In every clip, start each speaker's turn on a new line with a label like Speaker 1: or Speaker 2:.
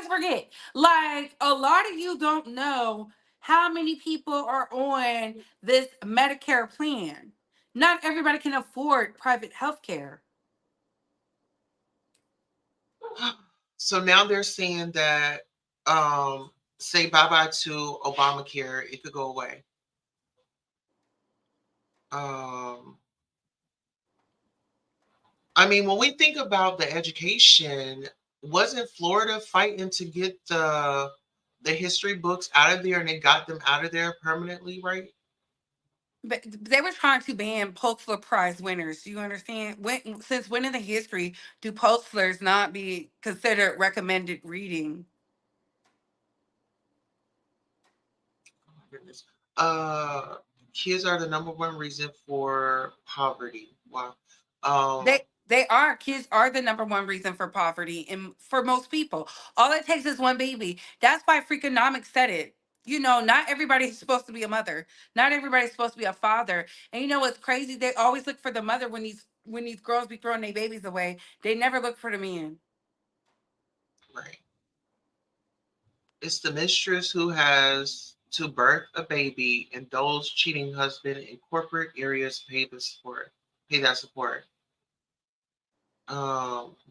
Speaker 1: always forget. Like a lot of you don't know how many people are on this Medicare plan. Not everybody can afford private health care.
Speaker 2: So now they're saying that, say bye bye to Obamacare, it could go away. Um, I mean, when we think about the education, wasn't Florida fighting to get the history books out of there, and they got them out of there permanently, right?
Speaker 1: But they were trying to ban Pulitzer Prize winners. Do you understand? Since when in the history do Pulitzers not be considered recommended reading?
Speaker 2: Oh my goodness. Uh, Kids are the number one reason for poverty. Wow. Um,
Speaker 1: They are kids are the number one reason for poverty, and for most people, all it takes is one baby. That's why Freakonomics said it. Not everybody's supposed to be a mother. Not everybody's supposed to be a father. And you know what's crazy? They always look for the mother when these girls be throwing their babies away. They never look for the man.
Speaker 2: right. It's the mistress who has to birth a baby, and those cheating husband in corporate areas pay that support.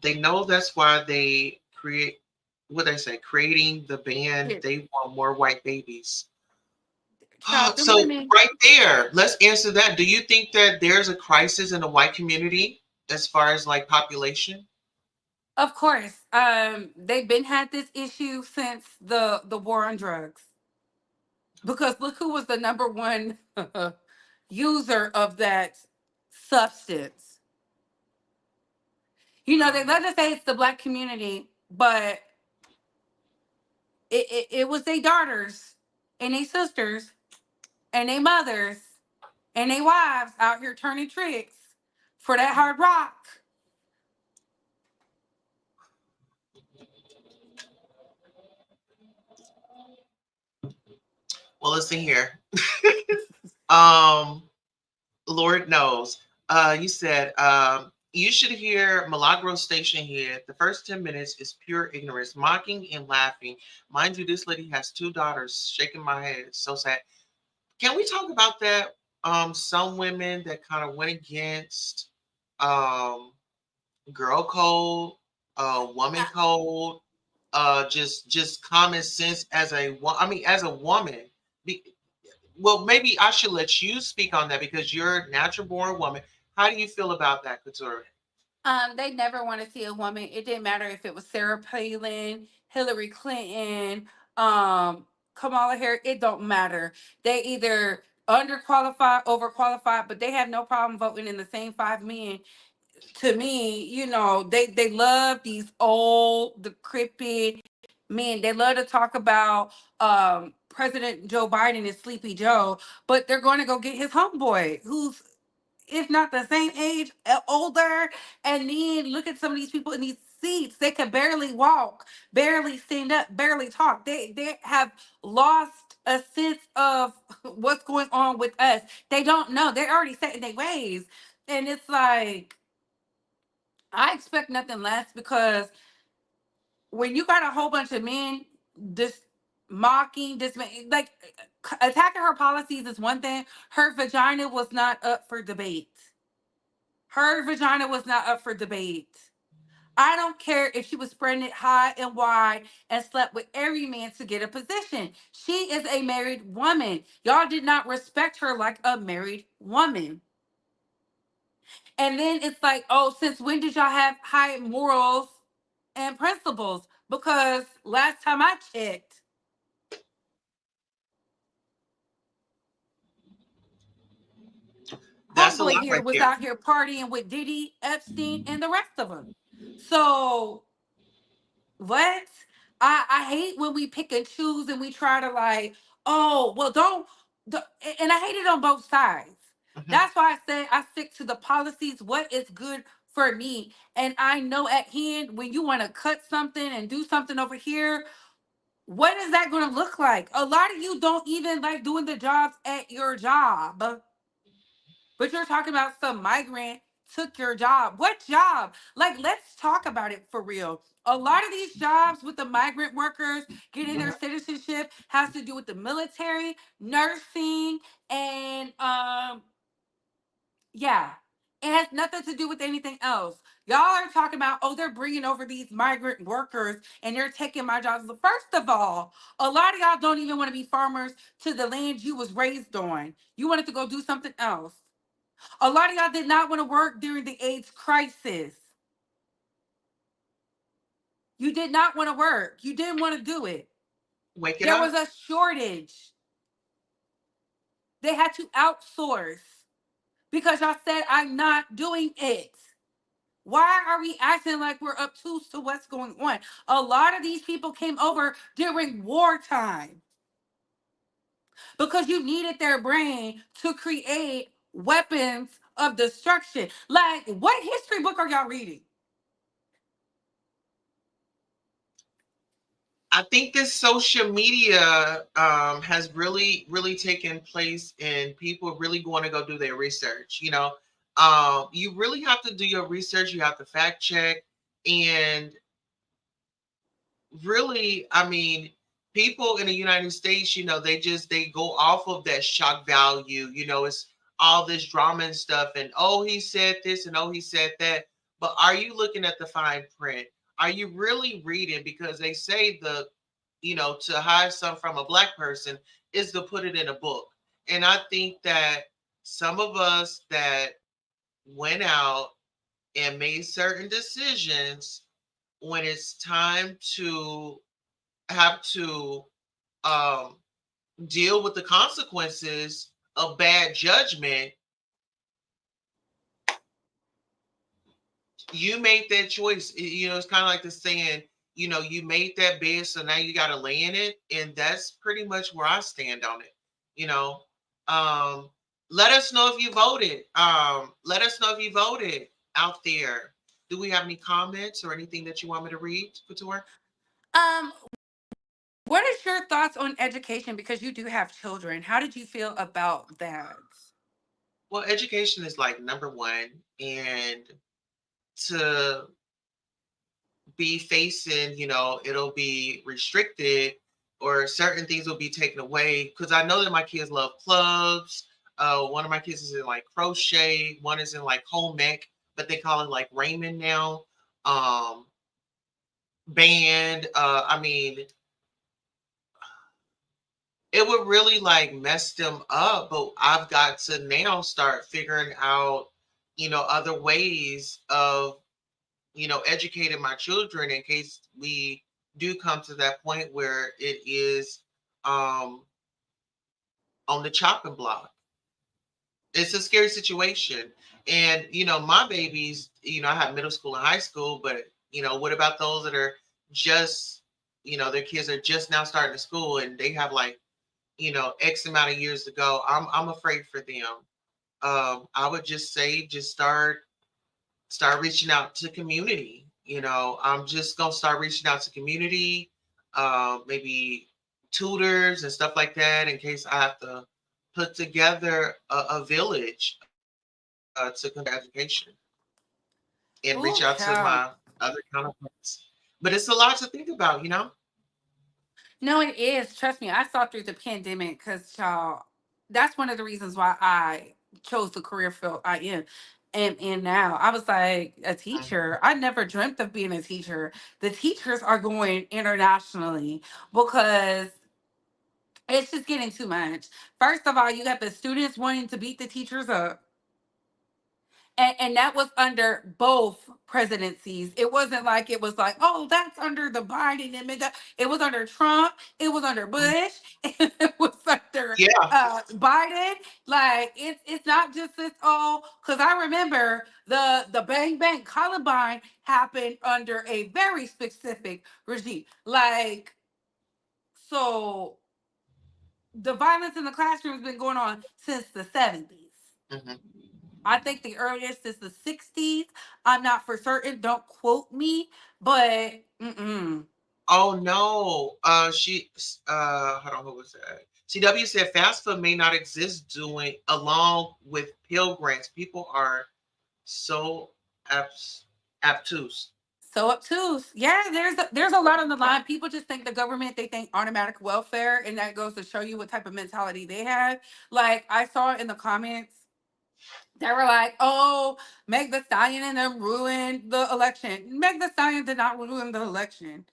Speaker 2: They know that's why they create what they say, creating the band.
Speaker 1: Shit.
Speaker 2: They want more white babies.
Speaker 1: Child, them
Speaker 2: So
Speaker 1: women.
Speaker 2: right there, let's answer that. Do you think that there's a crisis in the white community as far as like population?
Speaker 1: Of course, they've been had this issue since the war on drugs. Because look who was the number one user of that substance. They
Speaker 2: Um,
Speaker 1: love to say it's the black community, but it was their daughters and their sisters and their mothers and their wives out here turning tricks for that hard rock.
Speaker 2: well, listen here. Um, Lord knows. You said you should hear Milagro Station here. The first 10 minutes is pure ignorance, mocking and laughing. Mind you, this lady has two daughters. Shaking my head. So sad. Can we talk about that? Some women that kind of went against um, girl code, woman code, just common sense as I mean, as a woman. Be, well, maybe I should let you speak on that because you're a natural born woman. How do you feel about that, Couture?
Speaker 1: They never want to see a woman. It didn't matter if it was Sarah Palin, Hillary Clinton, Kamala Harris. It don't matter. They either underqualified, overqualified, but they have no problem voting in the same five men. To me, they love these old, decrepit men. They love to talk about President Joe Biden and Sleepy Joe, but they're going to go get his homeboy, who's if not the same age, older. And then look at some of these people in these seats. They can barely walk, barely stand up, barely talk. They have lost a sense of what's going on with us. They don't know. They're already set in their ways. And it's like I expect nothing less because when you got a whole bunch of men this mocking this man, like attacking her policies is one thing. Her vagina was not up for debate. Her vagina was not up for debate. I don't care if she was spreading it high and wide and slept with every man to get a position. She is a married woman. Y'all did not respect her like a married woman. And then it's like, oh, since when did y'all have high morals and principles? Because last time I checked,
Speaker 2: That's a
Speaker 1: homeboy
Speaker 2: lot
Speaker 1: here
Speaker 2: right
Speaker 1: was
Speaker 2: there.
Speaker 1: out here partying with Diddy, Epstein, and the rest of them. So what? I hate when we pick and choose and we try to like, oh, well, don't, and I hate it on both sides.
Speaker 2: Mhm.
Speaker 1: That's why I say I stick to the policies, what is good for me. And I know at hand when you want to cut something and do something over here, what is that going to look like? A lot of you don't even like doing the jobs at your job, but you're talking about some migrant took your job. What job? Like, let's talk about it for real. A lot of these jobs with the migrant workers getting their citizenship has to do with the military, nursing, and yeah. It has nothing to do with anything else. Y'all are talking about, oh, they're bringing over these migrant workers and they're taking my jobs. First of all, a lot of y'all don't even want to be farmers to the land you was raised on. You wanted to go do something else. A lot of y'all did not want to work during the AIDS crisis. You did not want to work. You didn't want to do it.
Speaker 2: Wake it
Speaker 1: There was
Speaker 2: up.
Speaker 1: a shortage. They had to outsource because y'all said, I'm not doing it. Why are we acting like we're obtuse to what's going on? A lot of these people came over during wartime because you needed their brain to create weapons of destruction. Like, what history book are y'all reading?
Speaker 2: I think this social media has really taken place, and people really going to go do their research. You really have to do your research. You have to fact check, and really, I mean, people in the United States, they go off of that shock value. It's all this drama and stuff, and oh, he said this, and oh, he said that. But are you looking at the fine print? Are you really reading? Because they say to hide something from a black person is to put it in a book. And I think that some of us that went out and made certain decisions, when it's time to have to um, deal with the consequences of bad judgment, you made that choice. It's kind of like the saying, you made that bed, so now you got to lay in it. And that's pretty much where I stand on it. You know, um, let us know if you voted. Let us know if you voted out there. Do we have any comments or anything that you want me to read, Couture?
Speaker 1: Um, what is your thoughts on education? Because you do have children. How did you feel about that?
Speaker 2: Well, education is like number one, and to be facing, it'll be restricted or certain things will be taken away. Because I know that my kids love clubs. One of my kids is in like crochet, one is in like home ec, but they call it like Raymond now. Um, Band. I mean, it would really like mess them up, but I've got to now start figuring out, other ways of educating my children in case we do come to that point where it is um, on the chopping block. It's a scary situation. And, my babies, I have middle school and high school, but, what about those that are just, their kids are just now starting to school and they have like, X amount of years to go. I'm afraid for them. I would just say, just start reaching out to community. I'm just gonna start reaching out to community, maybe tutors and stuff like that, in case I have to put together a village to conduct education and reach
Speaker 1: Ooh,
Speaker 2: out to
Speaker 1: child.
Speaker 2: my other counterparts. But it's a lot to think about.
Speaker 1: No, it is. Trust me, I saw through the pandemic because, y'all, that's one of the reasons why I chose the career field I am in now. I was like a
Speaker 2: Mhm.
Speaker 1: teacher. I never dreamt of being a teacher. The teachers are going internationally because it's just getting too much. First of all, you got the students wanting to beat the teachers up. And that was under both presidencies. It wasn't like it was like, oh, that's under the Biden administration. It was under Trump. It was under Bush. It was under
Speaker 2: Yeah.
Speaker 1: Biden. Like it's not just this all because I remember the bang bang Columbine happened under a very specific regime. Like so, the violence in the classroom has been going on since the 70s.
Speaker 2: Mhm.
Speaker 1: I think the earliest is the 60s. I'm not for certain. Don't quote me, but mm-mm.
Speaker 2: Oh no. Hold on, who was that? CW said fast food may not exist doing along with pilgrims. People are So obtuse.
Speaker 1: So obtuse. Yeah, there's a lot on the line. People just think the government, they think automatic welfare, and that goes to show you what type of mentality they have. Like I saw in the comments, they were like, "Oh, Meg the Stallion and them ruined the election." Meg the Stallion did not ruin the election.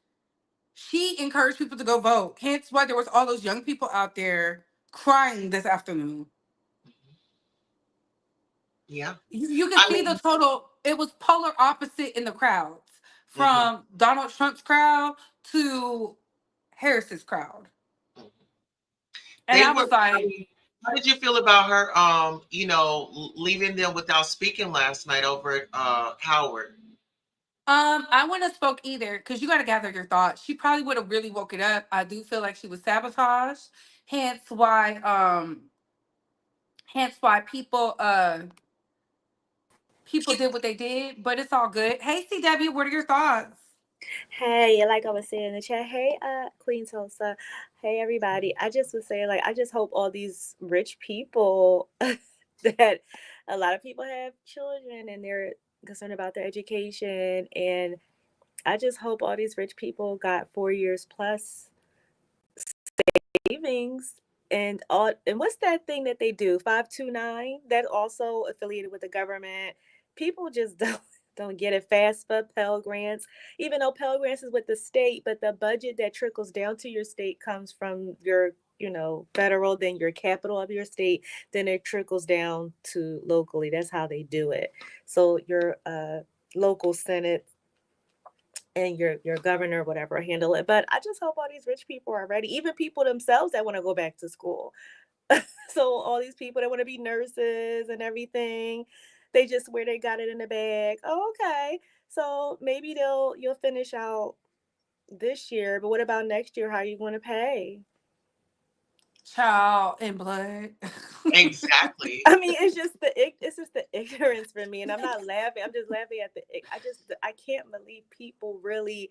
Speaker 1: She encouraged people to go vote. Hence why there was all those young people out there crying this afternoon.
Speaker 2: Yeah.
Speaker 1: You can
Speaker 2: I
Speaker 1: see the
Speaker 2: mean,
Speaker 1: total. It was polar opposite in the crowds,
Speaker 2: mhm,
Speaker 1: from Donald Trump's crowd to Harris's crowd.
Speaker 2: mhm.
Speaker 1: And
Speaker 2: They
Speaker 1: I
Speaker 2: were,
Speaker 1: was
Speaker 2: I
Speaker 1: like,
Speaker 2: mean, how did you feel about her, leaving them without speaking last night over at Howard?
Speaker 1: I wouldn't have spoke either, because you got to gather your thoughts. She probably would have really woke it up. I do feel like she was sabotaged. Hence why, people did what they did. But it's all good. Hey, CW, what are your thoughts?
Speaker 3: Hey, like I was saying in the chat, hey, Queen Tulsa, hey everybody. I just was saying, like, I just hope all these rich people that a lot of people have children and they're concerned about their education, and I just hope all these rich people got 4 years plus savings and all. And what's that thing that they do? 529. That's also affiliated with the government. People just don't get it. Fast for Pell Grants, even though Pell Grants is with the state, but the budget that trickles down to your state comes from your federal, then your capital of your state, then it trickles down to locally. That's how they do it. So your local senate and your governor, whatever, handle it. But I just hope all these rich people are ready, even people themselves that want to go back to school. So all these people that want to be nurses and everything, they just swear they got it in the bag. Oh, okay. So maybe you'll finish out this year, but what about next year? How are you going to pay?
Speaker 1: Child in blood.
Speaker 2: Exactly.
Speaker 3: I mean, it's just the ignorance for me, and I'm not laughing. I'm just laughing at I can't believe people really.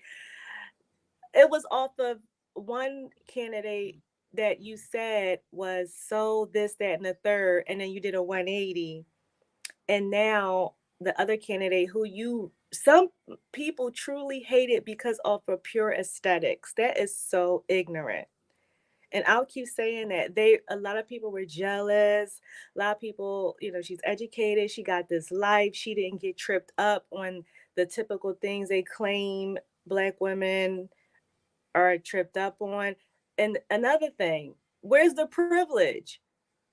Speaker 3: It was off of one candidate that you said was so this, that, and the third, and then you did a 180, and now the other candidate who you some people truly hated because of a pure aesthetics. That is so ignorant. And I'll keep saying that. A lot of people were jealous. A lot of people, she's educated, she got this life, she didn't get tripped up on the typical things they claim black women are tripped up on. And another thing, where's the privilege?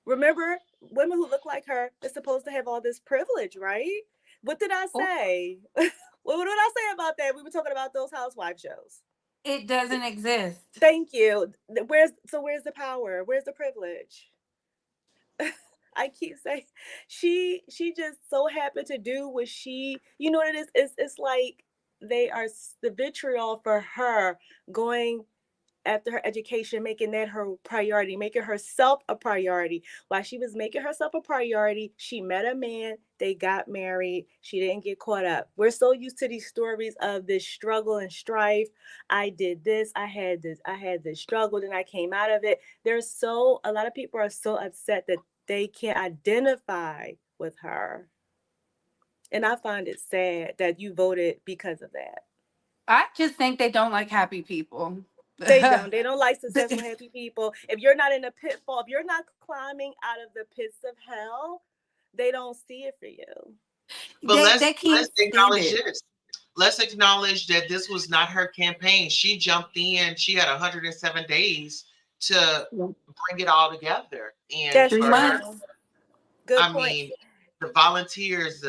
Speaker 3: Remember, women who look like her is supposed to have all this privilege, right? What did I
Speaker 1: Oh,
Speaker 3: say? What did I say about that? We were talking about those housewife shows.
Speaker 1: it doesn't exist.
Speaker 3: Thank you. Where's the power? Where's the privilege? I keep saying she just so happened to do what you know what it is. It's like they are the vitriol for her going after her education, making that her priority, making herself a priority. While she was making herself a priority, she met a man, they got married, she didn't get caught up. We're so used to these stories of this struggle and strife. I did this, I had this struggle, then I came out of it. A lot of people are so upset that they can't identify with her. And I find it sad that you voted because of that.
Speaker 1: I just think they don't like happy people.
Speaker 3: They don't. They don't like successful, happy people. If you're not in a pitfall, if you're not climbing out of the pits of hell, they don't see it for you.
Speaker 2: But
Speaker 1: They
Speaker 2: let's
Speaker 1: can't stand
Speaker 2: acknowledge
Speaker 1: it.
Speaker 2: this. Let's acknowledge that this was not her campaign. She jumped in. She had 107 days to bring it all together. And
Speaker 3: That's
Speaker 1: Three
Speaker 2: for
Speaker 3: true.
Speaker 2: her,
Speaker 1: months.
Speaker 3: Good
Speaker 2: I
Speaker 3: point.
Speaker 2: mean, the volunteers,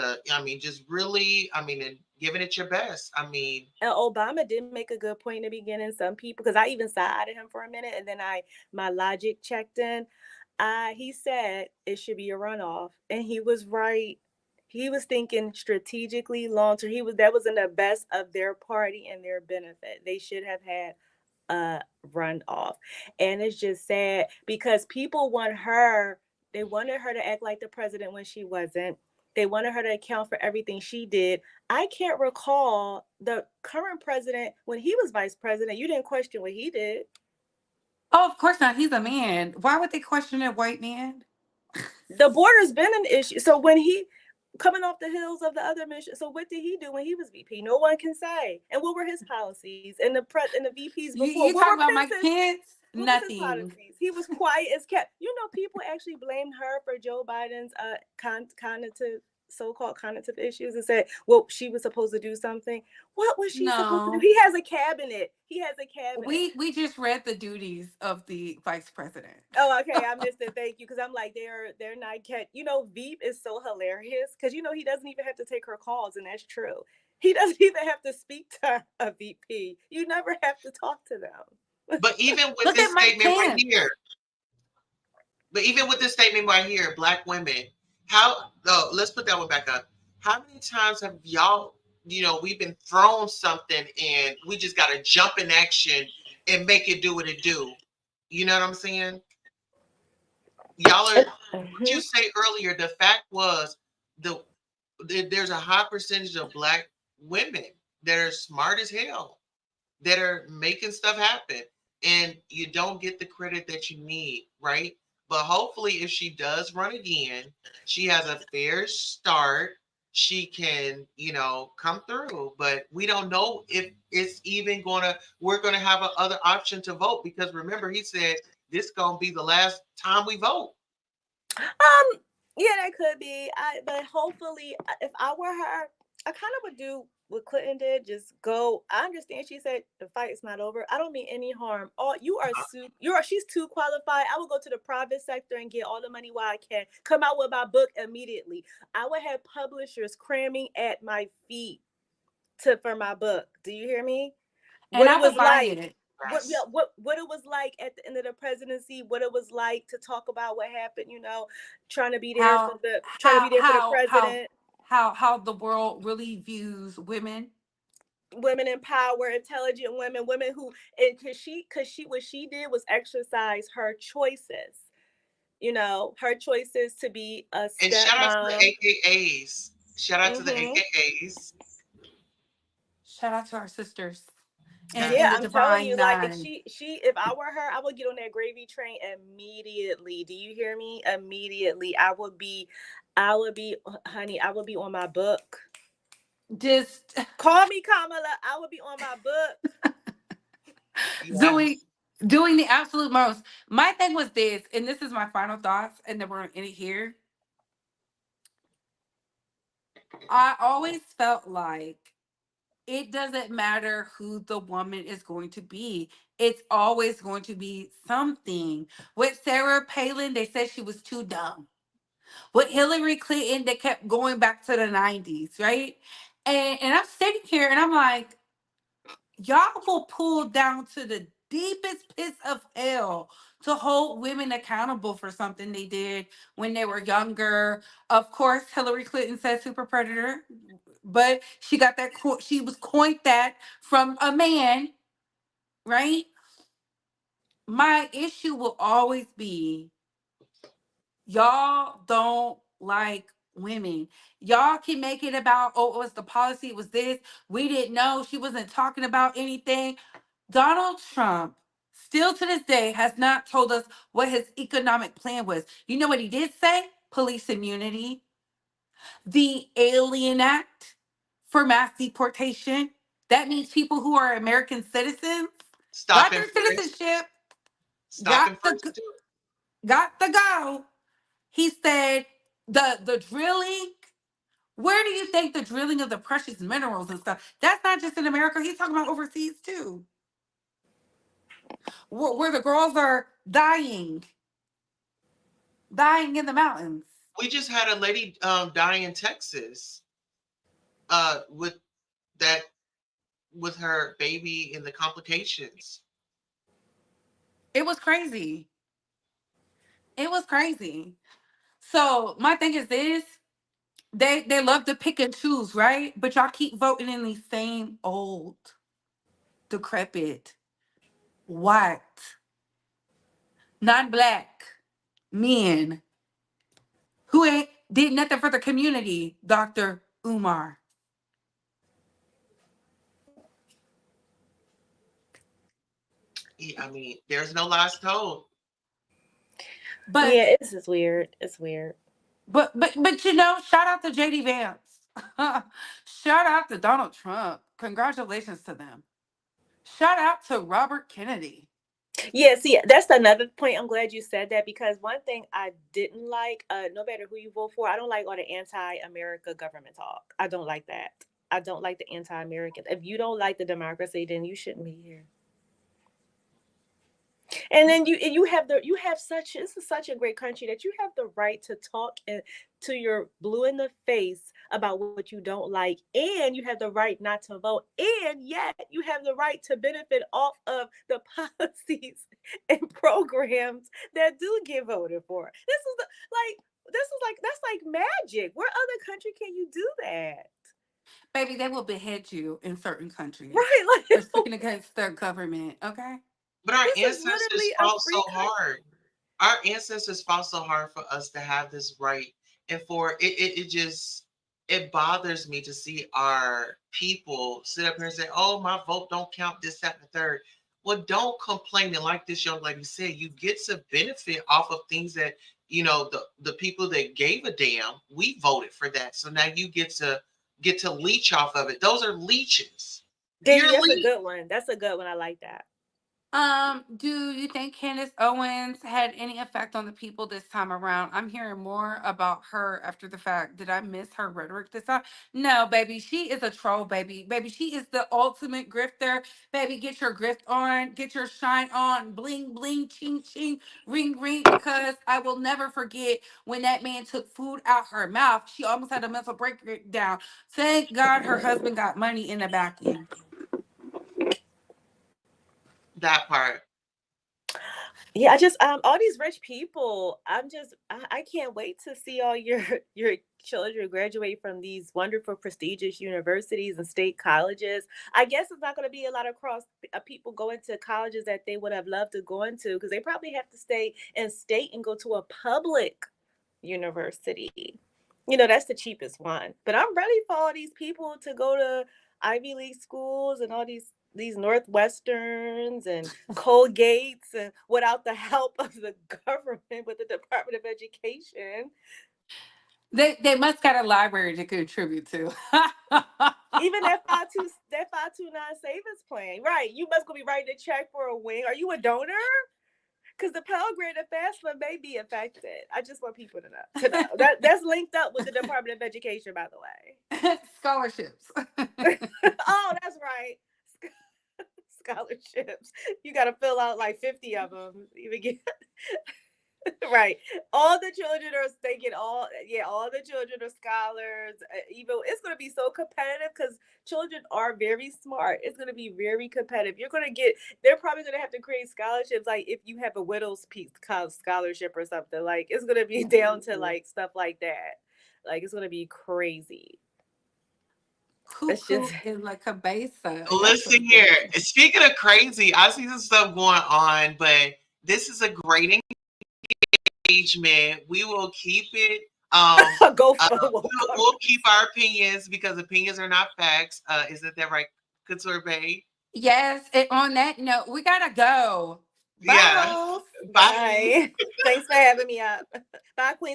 Speaker 2: just really, and giving it your best.
Speaker 3: And Obama did make a good point in the beginning. Some people, because I even sided him for a minute, and then my logic checked in. He said it should be a runoff, and he was right. He was thinking strategically long term. That was in the best of their party and their benefit. They should have had a runoff. And it's just sad because people they wanted her to act like the president when she wasn't. They wanted her to account for everything she did. I can't recall the current president when he was vice president. You didn't question what he did.
Speaker 1: Oh, of course not. He's a man. Why would they question a white man?
Speaker 3: The border's been an issue. So when coming off the heels of the other mission. So what did he do when he was VP? No one can say. And what were his policies? And the VPs before,
Speaker 1: You
Speaker 3: what
Speaker 1: talking
Speaker 3: were
Speaker 1: about Mike
Speaker 3: Pence's?
Speaker 1: Pence?
Speaker 3: What was his
Speaker 1: Nothing.
Speaker 3: policies? He was quiet as kept. You know, people actually blamed her for Joe Biden's so-called cognitive issues and said, well, she was supposed to do something. What was she supposed to do?
Speaker 1: No.
Speaker 3: He has a cabinet.
Speaker 1: We just read the duties of the vice president.
Speaker 3: Oh, okay. I missed it. Thank you. Because I'm like, they're not kept. You know, Veep is so hilarious because, you know, he doesn't even have to take her calls, and that's true. He doesn't even have to speak to a VP. You never have to talk to them.
Speaker 2: But even with
Speaker 1: Look
Speaker 2: this
Speaker 1: at Mike
Speaker 2: statement right
Speaker 1: Pence.
Speaker 2: here, black women, how, oh, let's put that one back up. How many times have y'all, we've been thrown something and we just got to jump in action and make it do what it do? You know what I'm saying? Y'all are, what you say earlier, the fact was there's a high percentage of black women that are smart as hell, that are making stuff happen, and you don't get the credit that you need, right? But hopefully if she does run again, she has a fair start. She can, come through, but we don't know if it's even we're gonna have a other option to vote, because remember, he said this gonna be the last time we vote.
Speaker 3: Yeah, that could be. But hopefully, if I were her, I kind of would do what Clinton did. Just go. I understand. She said the fight is not over. I don't mean any harm. She's too qualified. I would go to the private sector and get all the money while I can. Come out with my book immediately. I would have publishers cramming at my feet for my book. Do you hear me?
Speaker 1: And I would buy it.
Speaker 3: What it was like at the end of the presidency, what it was like to talk about what happened, trying to be there for the president.
Speaker 1: How the world really views women
Speaker 3: in power, intelligent women who, and what she did was exercise her choices, her choices to be a stepmom.
Speaker 2: And shout out to the AKAs. Shout out to the AKAs.
Speaker 1: Shout out to our sisters.
Speaker 3: Yeah, I'm telling you, like, if I were her, I would get on that gravy train immediately. Do you hear me? Immediately. I would be, honey, I would be on my book.
Speaker 1: Just
Speaker 3: call me Kamala. I would be on my book.
Speaker 1: Yes. Doing the absolute most. My thing was this, and this is my final thoughts, and then we're gonna end it here. I always felt like it doesn't matter who the woman is going to be. It's always going to be something. With Sarah Palin, they said she was too dumb. With Hillary Clinton, they kept going back to the 90s, right? And I'm sitting here and I'm like, y'all will pull down to the deepest pits of hell to hold women accountable for something they did when they were younger. Of course, Hillary Clinton said super predator, but she got that, she was coined that from a man, right? My issue will always be y'all don't like women. Y'all can make it about, oh, it was the policy, it was this. We didn't know. She wasn't talking about anything. Donald Trump, still to this day, has not told us what his economic plan was. You know what he did say? Police immunity, the Alien Act for mass deportation. That means people who are American citizens got their citizenship, got the go. He said the drilling. Where do you think the drilling of the precious minerals and stuff? That's not just in America. He's talking about overseas too, where the girls are dying in the mountains.
Speaker 2: We just had a lady die in Texas with her baby and the complications.
Speaker 1: It was crazy. It was crazy. So my thing is this: they love to pick and choose, right? But y'all keep voting in these same old, decrepit, white, non-black men who ain't did nothing for the community. Dr. Umar.
Speaker 2: I mean, there's no lies told.
Speaker 3: But yeah, it's just weird. It's weird.
Speaker 1: But shout out to JD Vance. Shout out to Donald Trump. Congratulations to them. Shout out to Robert Kennedy.
Speaker 3: Yeah, see, that's another point. I'm glad you said that, because one thing I didn't like, no matter who you vote for, I don't like all the anti-America government talk. I don't like that. I don't like the anti-American. If you don't like the democracy, then you shouldn't be here. And then you have such, this is such a great country that you have the right to talk to your blue in the face about what you don't like, and you have the right not to vote, and yet you have the right to benefit off of the policies and programs that do get voted for. That's like magic. Where other country can you do that?
Speaker 1: Baby, they will behead you in certain countries
Speaker 3: Right,
Speaker 1: for
Speaker 3: like
Speaker 1: speaking against their government. Okay.
Speaker 2: But our
Speaker 3: this is
Speaker 2: ancestors
Speaker 3: literally a
Speaker 2: fought
Speaker 3: free
Speaker 2: so
Speaker 3: country.
Speaker 2: hard. Our ancestors fought so hard for us to have this right. And for it just, it bothers me to see our people sit up here and say, oh, my vote don't count, this, that, and the third. Well, don't complain. And like this young lady said, you get to benefit off of things that, the people that gave a damn, we voted for that. So now you get to leech off of it. Those are leeches.
Speaker 3: Davey,
Speaker 2: You're
Speaker 3: that's a
Speaker 2: leech.
Speaker 3: good one. That's a good one. I like that.
Speaker 1: Do you think Candace Owens had any effect on the people this time around? I'm hearing more about her after the fact. Did I miss her rhetoric this time? No, baby. She is a troll, baby. Baby, she is the ultimate grifter. Baby, get your grift on, get your shine on, bling, bling, ching, ching, ring, ring, because I will never forget when that man took food out her mouth. She almost had a mental breakdown. Thank God her husband got money in the back end.
Speaker 2: That part.
Speaker 3: Yeah, I just all these rich people. I can't wait to see all your children graduate from these wonderful prestigious universities and state colleges. I guess it's not going to be a lot of people going to colleges that they would have loved to go into, because they probably have to stay in state and go to a public university. That's the cheapest one. But I'm ready for all these people to go to Ivy League schools and all these Northwesterns and Colgates, and without the help of the government with the Department of Education.
Speaker 1: They must got a library to contribute to.
Speaker 3: Even that 529 savings plan, right? You must go be writing a check for a wing. Are you a donor? Because the Pell Grant and FAFSA may be affected. I just want people to know. That's linked up with the Department of Education, by the way.
Speaker 1: Scholarships.
Speaker 3: Oh, that's right. Scholarships. You got to fill out like 50 of them. Even get right. All the children are thinking all the children are scholars. Even it's going to be so competitive because children are very smart. It's going to be very competitive. They're probably going to have to create scholarships, like if you have a widow's peak scholarship or something. Like it's going to be down to like stuff like that. Like it's going to be crazy.
Speaker 1: Cuckoo is like a basa.
Speaker 2: Listen here. Speaking of crazy, I see some stuff going on, but this is a great engagement. We will keep it. We'll keep our opinions because opinions are not facts. Isn't that right, Couture Babe?
Speaker 1: Yes. And on that note, we gotta go.
Speaker 2: Yeah.
Speaker 3: Bye. Thanks for having me up. Bye, Queen.